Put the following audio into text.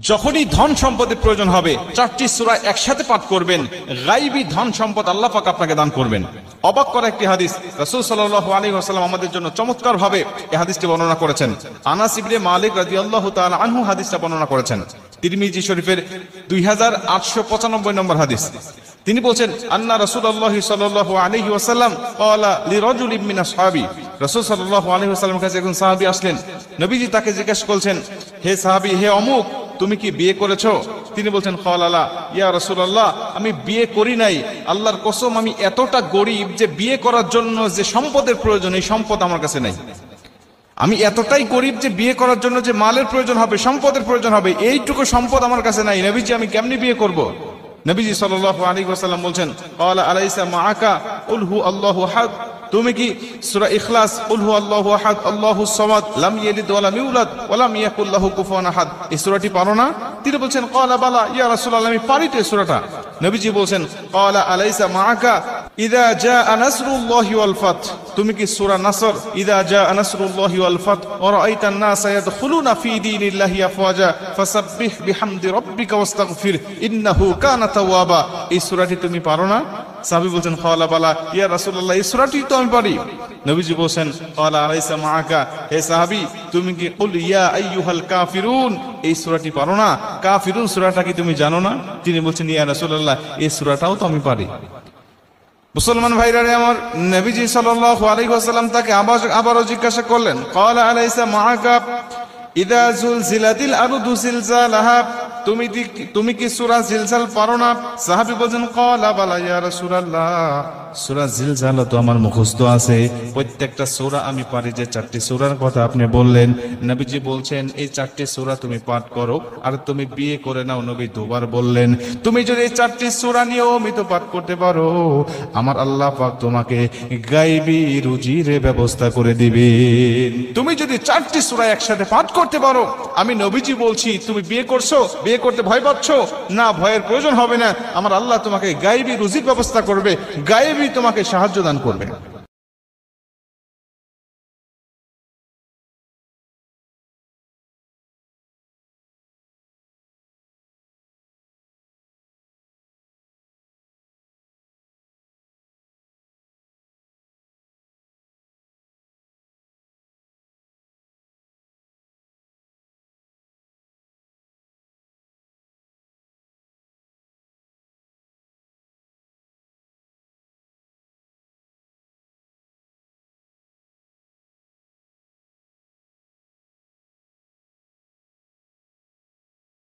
যখনই ধন সম্পদের প্রয়োজন হবে চারটি সূরা একসাথে পাঠ করবেন, গায়বী ধন সম্পদ আল্লাহ পাক আপনাকে দান করবেন। অবাক করা একটি হাদিস, রাসূল সাল্লাল্লাহু আলাইহি ওয়াসাল্লাম আমাদের জন্য চমৎকার ভাবে এই হাদিসটি বর্ণনা করেছেন। আনাস ইবনে মালিক রাদিয়াল্লাহু তাআলা আনহু হাদিসটা বর্ণনা করেছেন, তিরমিজি শরীফের 2895 নম্বর হাদিস। তিনি বলছেন, আন্না রাসূলুল্লাহ সাল্লাল্লাহু আলাইহি ওয়াসাল্লাম ক্বালা লিরাজুলিন মিন আসহাবি, রাসূল সাল্লাল্লাহু আলাইহি ওয়াসাল্লামের কাছে একজন সাহাবী আসলেন। নবীজি তাকে জিজ্ঞাসা করছেন, হে সাহাবী, হে অমুক, তুমি কি বিয়ে করেছো? তিনি বলছেন, ক্বালা ইয়া রাসূলুল্লাহ, আমি বিয়ে করি নাই। আল্লাহর কসম, আমি এতটা গরীব যে বিয়ে করার জন্য যে সম্পদের প্রয়োজন, এই সম্পদ আমার কাছে নাই। আমি এতটাই গরীব যে বিয়ে করার জন্য যে মালের প্রয়োজন হবে, সম্পদের প্রয়োজন হবে, এইটুকু সম্পদ আমার কাছে নাই। নবীজি, আমি কেমনে বিয়ে করব? নবীজি সাল্লাল্লাহু আলাইহি ওয়াসাল্লাম বলছেন, ক্বালা আলাইসা মাআকা কুল হু আল্লাহু আহাদ, তুমি কি সূরা ইখলাস কুল হু আল্লাহু আহাদ আল্লাহুস সামাদ লাম ইয়ালিদ ওয়া লাম ইউলাদ ওয়া লাম ইয়াকুল লাহু কুফুয়ান আহাদ, এই সূরাটি পারো না? তিনি বলছেন, ক্বালা বালা ইয়া রাসূলুল্লাহ, আমি পারি তো এই সূরাটা। নবীজি বলছেন, ক্বালা আলাইসা মাআকা ইযা জাআ নাসরুল্লাহি ওয়াল ফাত, তুমি কি সূরা নাসর ইযা জাআ নাসরুল্লাহি ওয়াল ফাত ওয়া রাআইতান নাসা ইয়াদখুলুনা ফি দীনিল্লাহি আফওয়াজা ফাসাব্বিহ বিহামদি রাব্বিকা ওয়াস্তাগফির ইন্নাহু কানা তাওয়াবা, এই সূরাটি তুমি পারো না? সাহাবী বলছেন, ক্বালা বালা ইয়া রাসূলুল্লাহ, এই সূরাটি তো আমি পারি। নবীজি বলছেন, ক্বালা আলাইসা মাআকা, হে সাহাবী, তুমি কি কুল ইয়া আইয়ুহাল কাফিরুন, এই সূরাটি পারো না? কাফিরুন সূরাটা কি তুমি জানো না? তিনি বলছেন, ইয়া রাসূলুল্লাহ, এই সূরাটাও তো আমি পারি। মুসলমান ভাইরা রে আমার, নবীজি সাল্লাল্লাহু আলাইহি ওয়াসাল্লাম তাকে আবারও জিজ্ঞাসা করলেন, ক্বালা আলাইসা মাআকা ইযা যুলজিলাতিল আরদু জিলজালাহা, তুমি কি সূরা জিলজাল পারো না? সাহাবী বলেন, ক্বালা বালা ইয়া রাসূলুল্লাহ, সূরা জিলজাল তো আমার মুখস্থ আছে, প্রত্যেকটা সূরা আমি পারি। যে চারটি সূরার কথা আপনি বললেন, নবীজি বলছেন এই চারটি সূরা তুমি পাঠ করো, আর তুমি বিয়ে করে নাও। নবী দুবার বললেন, তুমি যদি এই চারটি সূরা নিয়মিত পাঠ করতে পারো, আমার আল্লাহ পাক তোমাকে গায়বী রুজির ব্যবস্থা করে দিবেন। তুমি যদি চারটি সূরা একসাথে পাঠ করতে পারো, আমি নবীজি বলছি, তুমি বিয়ে করছো, বিয়ে করতে ভয় পাচ্ছ না, ভয়ের প্রয়োজন হবে না। আমার আল্লাহ তোমাকে গায়বী রুজির ব্যবস্থা করবে, গায়বী তোমাকে সাহায্য দান করবে।